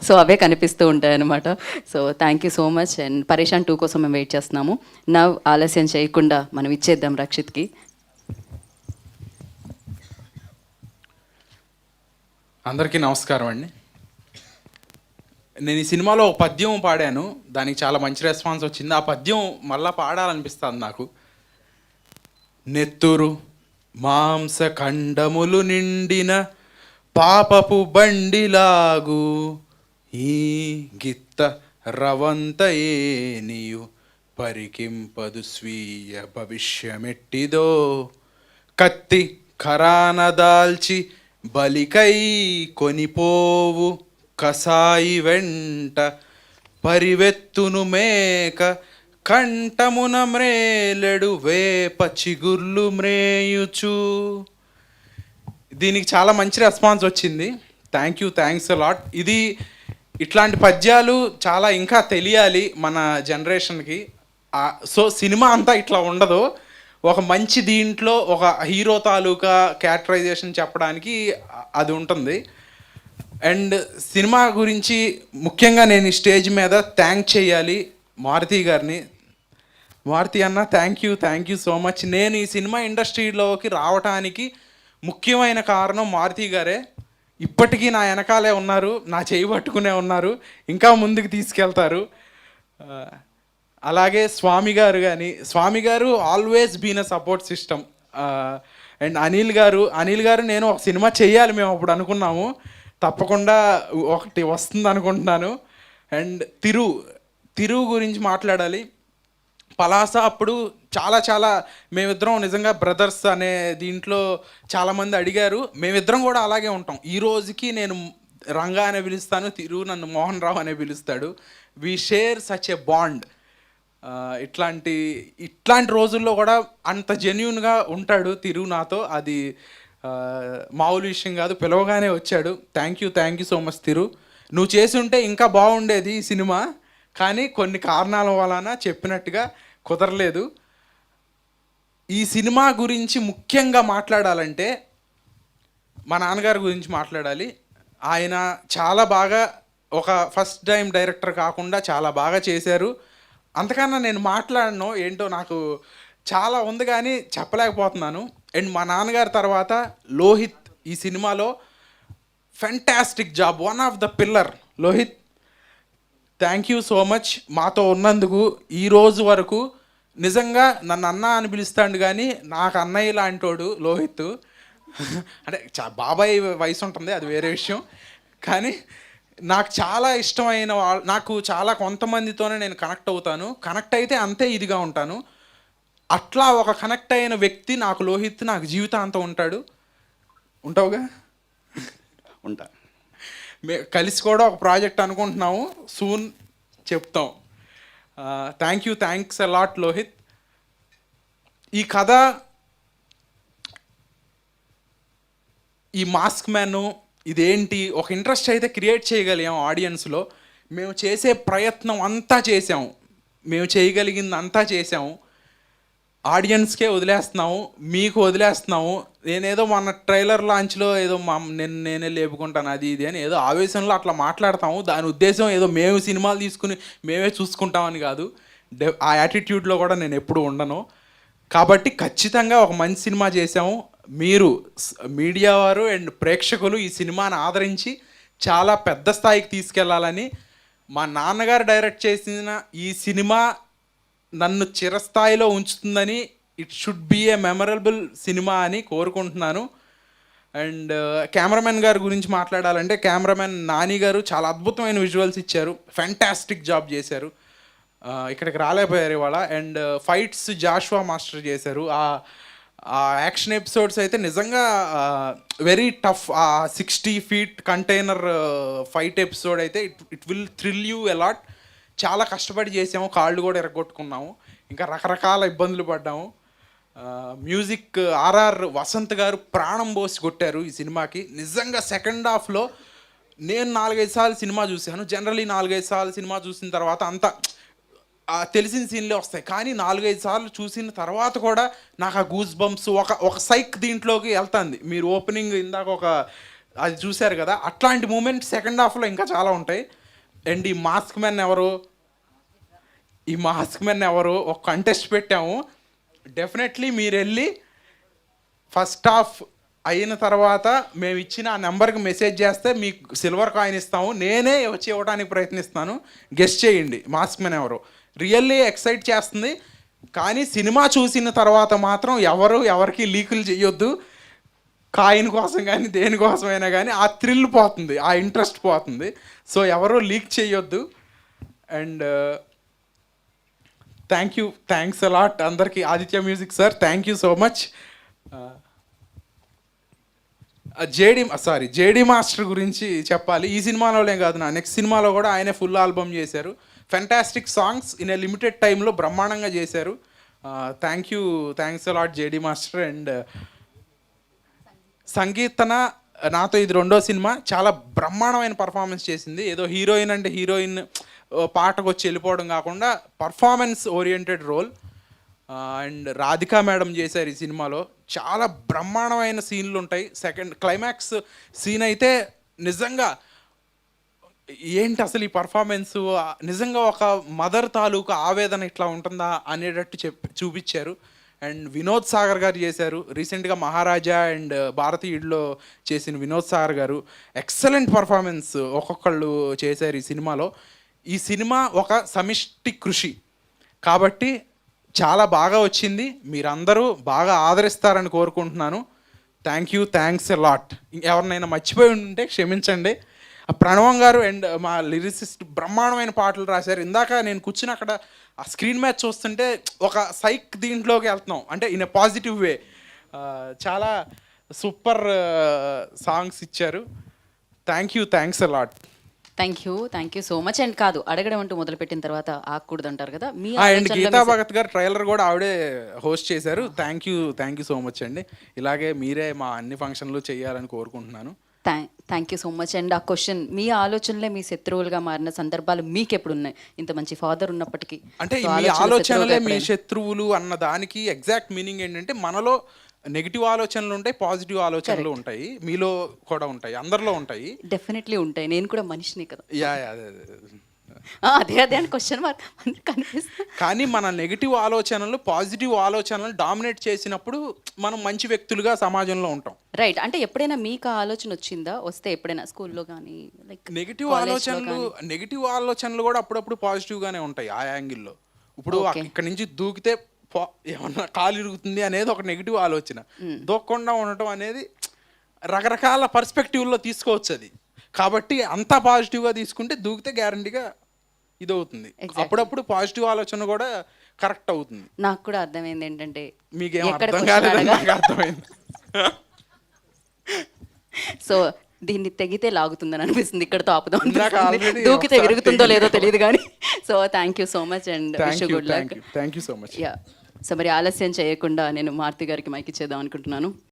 So అవే కనిపిస్తూ ఉంటాయి అన్నమాట. So thank you so much. And పరేషాన్ 2 కోసం మేము వెయిట్ చేస్తున్నాము. నవ్ ఆలస్యం చేయకుండా మనం ఇచ్చేద్దాం రక్షిత్కి. అందరికీ నమస్కారం అండి. నేను ఈ సినిమాలో ఒక పద్యం పాడాను, దానికి చాలా మంచి రెస్పాన్స్ వచ్చింది. ఆ పద్యం మళ్ళా పాడాలనిపిస్తుంది నాకు. నెత్తురు మాంస ఖండములు నిండిన పాపపు బండిలాగు ఈ గిత్త రవంతయే నీయు పరికింపదు స్వీయ భవిష్యమెట్టిదో కత్తి ఖరాన దాల్చి బలికై కొనిపోవు కసాయి వెంట పరివెత్తును మేక కంఠమున మ్రేలెడు వేప చిగుర్లు మ్రేయుచు. దీనికి చాలా మంచి రెస్పాన్స్ వచ్చింది. Thanks a lot. ఇది ఇట్లాంటి పద్యాలు చాలా ఇంకా తెలియాలి మన జనరేషన్కి. సో సినిమా అంతా ఇట్లా ఉండదు, ఒక మంచి దీంట్లో ఒక హీరో తాలూకా క్యారెక్టరైజేషన్ చెప్పడానికి అది ఉంటుంది. అండ్ సినిమా గురించి ముఖ్యంగా నేను ఈ స్టేజ్ మీద థ్యాంక్ చేయాలి మారుతి గారిని. మారుతి అన్న, థ్యాంక్ యూ సో మచ్. నేను ఈ సినిమా ఇండస్ట్రీలోకి రావటానికి ముఖ్యమైన కారణం మారుతి గారే. ఇప్పటికీ నా వెనకాలే ఉన్నారు, నా చేయి పట్టుకునే ఉన్నారు, ఇంకా ముందుకు తీసుకెళ్తారు. అలాగే స్వామి గారు always been a support system. And Anil గారు నేను ఒక సినిమా చేయాలి మేము అప్పుడు అనుకున్నాము, తప్పకుండా ఒకటి వస్తుంది అనుకుంటున్నాను. అండ్ తిరు గురించి మాట్లాడాలి. పలాస అప్పుడు చాలా మేమిద్దరం నిజంగా బ్రదర్స్ అనే దీంట్లో చాలామంది అడిగారు. మేమిద్దరం కూడా అలాగే ఉంటాం. ఈ రోజుకి నేను రంగా అనే పిలుస్తాను, తిరు నన్ను మోహన్ రావు అనే పిలుస్తాడు. We share such a bond. ఇట్లాంటి రోజుల్లో కూడా అంత జెన్యూన్గా ఉంటాడు తిరు నాతో. అది మామూలు విషయం కాదు. పిలవగానే వచ్చాడు. థ్యాంక్ యూ సో మచ్ తిరు. నువ్వు చేసి ఉంటే ఇంకా బాగుండేది ఈ సినిమా, కానీ కొన్ని కారణాల వలన చెప్పినట్టుగా కుదరలేదు. ఈ సినిమా గురించి ముఖ్యంగా మాట్లాడాలంటే మా నాన్నగారి గురించి మాట్లాడాలి. ఆయన చాలా బాగా ఒక ఫస్ట్ టైం డైరెక్టర్ కాకుండా చాలా బాగా చేశారు. అంతకన్నా నేను మాట్లాడను, ఏంటో నాకు చాలా ఉంది కానీ చెప్పలేకపోతున్నాను. అండ్ మా నాన్నగారి తర్వాత లోహిత్ ఈ సినిమాలో fantastic job, one of the pillar Lohit. Thank you so much మాతో ఉన్నందుకు. ఈ రోజు వరకు నిజంగా నన్ను అన్న అని పిలుస్తాడు, కానీ నాకు అన్నయ్య లాంటోడు లోహిత్. అంటే బాబాయ్ వయసు ఉంటుంది, అది వేరే విషయం. కానీ నాకు చాలా ఇష్టమైన నాకు చాలా కొంతమందితోనే నేను కనెక్ట్ అవుతాను. కనెక్ట్ అయితే అంతే ఇదిగా ఉంటాను. అట్లా ఒక కనెక్ట్ అయిన వ్యక్తి నాకు లోహిత్. నాకు జీవితాంతం ఉంటాడు. ఉంటావుగా? ఉంటా. కలిసి కూడా ఒక ప్రాజెక్ట్ అనుకుంటున్నాము, సూన్ చెప్తాం. Thanks a lot Lohit. ఈ కథ, ఈ మాస్క్ మ్యాను ఇదేంటి ఒక ఇంట్రెస్ట్ అయితే క్రియేట్ చేయగలిగాం ఆడియన్స్లో. మేము చేసే ప్రయత్నం అంతా చేసాము, మేము చేయగలిగింది అంతా చేసాము. ఆడియన్స్కే వదిలేస్తున్నాము, మీకు వదిలేస్తున్నాము. నేనేదో మన ట్రైలర్ లాంచ్లో ఏదో నేనే లేపుకుంటాను అది ఇది అని ఏదో ఆవేశంలో అట్లా మాట్లాడతాము. దాని ఉద్దేశం ఏదో మేము సినిమాలు తీసుకుని మేమే చూసుకుంటామని కాదు. ఆ యాటిట్యూడ్లో కూడా నేను ఎప్పుడూ ఉండను. కాబట్టి ఖచ్చితంగా ఒక మంచి సినిమా చేసాము. మీరు మీడియా వారు అండ్ ప్రేక్షకులు ఈ సినిమాని ఆదరించి చాలా పెద్ద స్థాయికి తీసుకెళ్లాలని, మా నాన్నగారు డైరెక్ట్ చేసిన ఈ సినిమా నన్ను చిరస్థాయిలో ఉంచుతుందని, it should be a memorable సినిమా అని కోరుకుంటున్నాను. అండ్ కెమెరామెన్ గారి గురించి మాట్లాడాలంటే, కెమెరామెన్ నాని గారు చాలా అద్భుతమైన విజువల్స్ ఇచ్చారు, ఫెంటాస్టిక్ జాబ్ చేశారు. ఇక్కడికి రాలేకపోయారు ఇవాళ. అండ్ ఫైట్స్ జాషువా మాస్టర్ చేశారు. ఆ యాక్షన్ ఎపిసోడ్స్ అయితే నిజంగా వెరీ టఫ్. ఆ 60 feet కంటైనర్ ఫైట్ ఎపిసోడ్ అయితే it will thrill you a lot. చాలా కష్టపడి చేసాము, కాళ్ళు కూడా ఎరగొట్టుకున్నాము, ఇంకా రకరకాల ఇబ్బందులు పడ్డాము. మ్యూజిక్ ఆర్ఆర్ వసంత్ గారు ప్రాణం పోసి కొట్టారు ఈ సినిమాకి. నిజంగా సెకండ్ హాఫ్లో నేను 4-5 సార్లు సినిమా చూశాను. జనరలీ 4-5 సార్లు సినిమా చూసిన తర్వాత అంతా తెలిసిన సీన్లే వస్తాయి, కానీ 4-5 సార్లు చూసిన తర్వాత కూడా నాకు ఆ గూస్ బంప్స్ ఒక సైక్ దీంట్లోకి వెళ్తుంది. మీరు ఓపెనింగ్ ఇందాక ఒక అది చూశారు కదా, అట్లాంటి మూమెంట్ సెకండ్ హాఫ్లో ఇంకా చాలా ఉంటాయి. అండ్ ఈ మాస్క్ మెన్ ఎవరు ఒక కంటెస్ట్ పెట్టాము. డెఫినెట్లీ మీరు వెళ్ళి ఫస్ట్ హాఫ్ అయిన తర్వాత మేము ఇచ్చిన ఆ నెంబర్కి మెసేజ్ చేస్తే మీకు సిల్వర్ కాయిన్ ఇస్తాము. నేనే వచ్చి ఇవ్వడానికి ప్రయత్నిస్తాను. గెస్ట్ చేయండి మాస్క్ మెన్ ఎవరు. రియల్లీ ఎక్సైట్ చేస్తుంది. కానీ సినిమా చూసిన తర్వాత మాత్రం ఎవరికి లీకులు చేయొద్దు. కాయిన్ కోసం కానీ దేనికోసమైనా కానీ ఆ థ్రిల్ పోతుంది, ఆ ఇంట్రెస్ట్ పోతుంది. సో ఎవరు లీక్ చేయొద్దు. అండ్ థ్యాంక్స్ అలాట్ అందరికీ. Aditya music sir, thank you so much. JD master గురించి చెప్పాలి. ఈ సినిమాలోనే కాదు, నా నెక్స్ట్ సినిమాలో కూడా ఆయనే ఫుల్ ఆల్బమ్ చేశారు. Fantastic songs in a limited టైంలో బ్రహ్మాండంగా చేశారు. Thanks a lot JD master. And సంగీతన నాతో ఇది రెండో సినిమా, చాలా బ్రహ్మాండమైన పర్ఫార్మెన్స్ చేసింది. ఏదో హీరోయిన్ పాటకు వచ్చి వెళ్ళిపోవడం కాకుండా performance oriented role. And Radhika madam చేశారు ఈ సినిమాలో. చాలా బ్రహ్మాండమైన సీన్లు ఉంటాయి. సెకండ్ క్లైమాక్స్ సీన్ అయితే నిజంగా ఏంటి అసలు ఈ పర్ఫార్మెన్స్, నిజంగా ఒక మదర్ తాలూకు ఆవేదన ఇట్లా ఉంటుందా అనేటట్టు చూపించారు. అండ్ వినోద్ సాగర్ గారు చేశారు. రీసెంట్గా మహారాజా అండ్ భారతీయుడిలో చేసిన వినోద్ సాగర్ గారు ఎక్సలెంట్ పర్ఫార్మెన్స్ ఒక్కొక్కళ్ళు చేశారు ఈ సినిమాలో. ఈ సినిమా ఒక సమిష్టి కృషి కాబట్టి చాలా బాగా వచ్చింది. మీరందరూ బాగా ఆదరిస్తారని కోరుకుంటున్నాను. Thanks a lot. ఎవరినైనా మర్చిపోయి ఉంటే క్షమించండి. ప్రణవం గారు అండ్ మా లిరిసిస్ట్ బ్రహ్మాండమైన పాటలు రాశారు. ఇందాక నేను కూర్చుని అక్కడ ఆ స్క్రీన్ మ్యాచ్ చూస్తుంటే ఒక సైక్ దీంట్లోకి వెళ్తున్నాం, అంటే ఇన్ ఎ పాజిటివ్ వే. చాలా సూపర్ సాంగ్స్ ఇచ్చారు. Thanks a lot. Thank you so much. And కాదు, అడగడం అంటూ మొదలుపెట్టిన తర్వాత ఆగకూడదు అంటారు కదా. మీ అండ్ గీతా భగత్ గారు ట్రైలర్ కూడా ఆవిడే హోస్ట్ చేశారు. థ్యాంక్ యూ సో మచ్ అండి. ఇలాగే మీరే మా అన్ని ఫంక్షన్లు చేయాలని కోరుకుంటున్నాను. Thank you so much. And ఆ క్వశ్చన్, మీ ఆలోచనలే మీ శత్రువులుగా మారిన సందర్భాలు మీకు ఎప్పుడు ఉన్నాయి? ఇంత మంచి ఫాదర్ ఉన్నప్పటికీ అంటే మీ ఆలోచనలే మీ శత్రువులు అన్న దానికి ఎగ్జాక్ట్ మీనింగ్ ఏంటంటే మనలో నెగిటివ్ ఆలోచనలు ఉంటాయి, పాజిటివ్ ఆలోచనలు ఉంటాయి. మీలో కూడా ఉంటాయి, అందరిలో ఉంటాయి. డెఫినెట్లీ ఉంటాయి. నేను కూడా మనిషిని కదా. అదే అని క్వశ్చన్ మార్క్ కనిపిస్తుంది. కానీ మన నెగిటివ్ ఆలోచనలు పాజిటివ్ ఆలోచనలు డామినేట్ చేసినప్పుడు మనం మంచి వ్యక్తులుగా సమాజంలో ఉంటాం. రైట్. అంటే ఎప్పుడైనా మీకు ఆ ఆలోచన వచ్చిందా? వస్తే ఎప్పుడైనా స్కూల్లో కానీ లైక్ నెగిటివ్ ఆలోచనలు కూడా అప్పుడప్పుడు పాజిటివ్గానే ఉంటాయి ఆ యాంగిల్లో. ఇప్పుడు ఇక్కడ నుంచి దూకితే ఏమన్నా కాలు ఇరుగుతుంది అనేది ఒక నెగిటివ్ ఆలోచన. దూకకుండా ఉండటం అనేది రకరకాల పర్స్పెక్టివ్లో తీసుకోవచ్చు అది. కాబట్టి అంతా పాజిటివ్గా తీసుకుంటే దూకితే గ్యారంటీగా ఇది అవుతుంది. అప్పుడప్పుడు పాజిటివ్ ఆలోచన కూడా కరెక్ట్ అవుతుంది. నాకు కూడా అర్థమైంది ఏంటంటే, మీకేం అర్థం కాలేదని నాకు అర్థమైంది. సో దీన్ని తెగితే లాగుతుందని అనిపిస్తుంది, ఇక్కడతో ఆపుదాం. దూకితే విరుగుతుందో లేదో తెలియదు కానీ. So thank you so much and wish you good luck. Thank you so much. So మరి ఆలస్యం చేయకుండా నేను మారుతి గారికి మైక్ ఇచ్చేద్దాం అనుకుంటున్నాను.